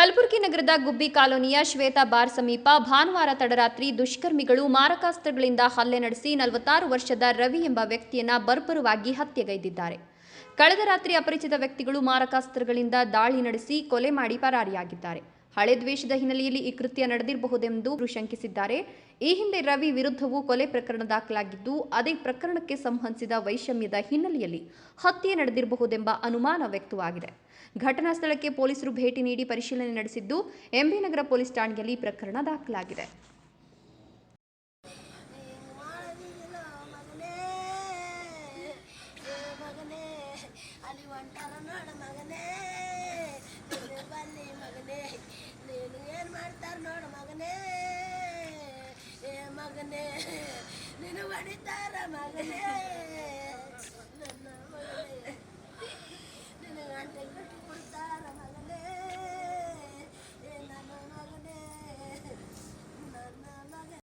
ಕಲಬುರಗಿ ನಗರದ ಗುಬ್ಬಿ ಕಾಲೋನಿಯ ಶ್ವೇತಾ ಬಾರ್ ಸಮೀಪ ಭಾನುವಾರ ತಡರಾತ್ರಿ ದುಷ್ಕರ್ಮಿಗಳು ಮಾರಕಾಸ್ತ್ರಗಳಿಂದ ಹಲ್ಲೆ ನಡೆಸಿ 46 ವರ್ಷದ ರವಿ ಎಂಬ ವ್ಯಕ್ತಿಯನ್ನ ಬರ್ಬರವಾಗಿ ಹತ್ಯೆಗೈದಿದ್ದಾರೆ. ಕಳೆದ ರಾತ್ರಿ ಅಪರಿಚಿತ ವ್ಯಕ್ತಿಗಳು ಮಾರಕಾಸ್ತ್ರಗಳಿಂದ ದಾಳಿ ನಡೆಸಿ ಕೊಲೆ ಮಾಡಿ ಪರಾರಿಯಾಗಿದ್ದಾರೆ. ಹಳೆ ದ್ವೇಷದ ಹಿನ್ನೆಲೆಯಲ್ಲಿ ಈ ಕೃತ್ಯ ನಡೆದಿರಬಹುದೆಂದು ಶಂಕಿಸಿದ್ದಾರೆ. ಈ ಹಿಂದೆ ರವಿ ವಿರುದ್ಧವೂ ಕೊಲೆ ಪ್ರಕರಣ ದಾಖಲಾಗಿದ್ದು, ಅದೇ ಪ್ರಕರಣಕ್ಕೆ ಸಂಬಂಧಿಸಿದ ವೈಷಮ್ಯದ ಹಿನ್ನೆಲೆಯಲ್ಲಿ ಹತ್ಯೆ ನಡೆದಿರಬಹುದೆಂಬ ಅನುಮಾನ ವ್ಯಕ್ತವಾಗಿದೆ. ಘಟನಾ ಸ್ಥಳಕ್ಕೆ ಪೊಲೀಸರು ಭೇಟಿ ನೀಡಿ ಪರಿಶೀಲನೆ ನಡೆಸಿದ್ದು, ಎಂಬಿ ನಗರ ಪೊಲೀಸ್ ಠಾಣೆಯಲ್ಲಿ ಪ್ರಕರಣ ದಾಖಲಾಗಿದೆ. ಮಗನೇ ನೀನು ಹೊಡಿತಾರ ಮಗನೇ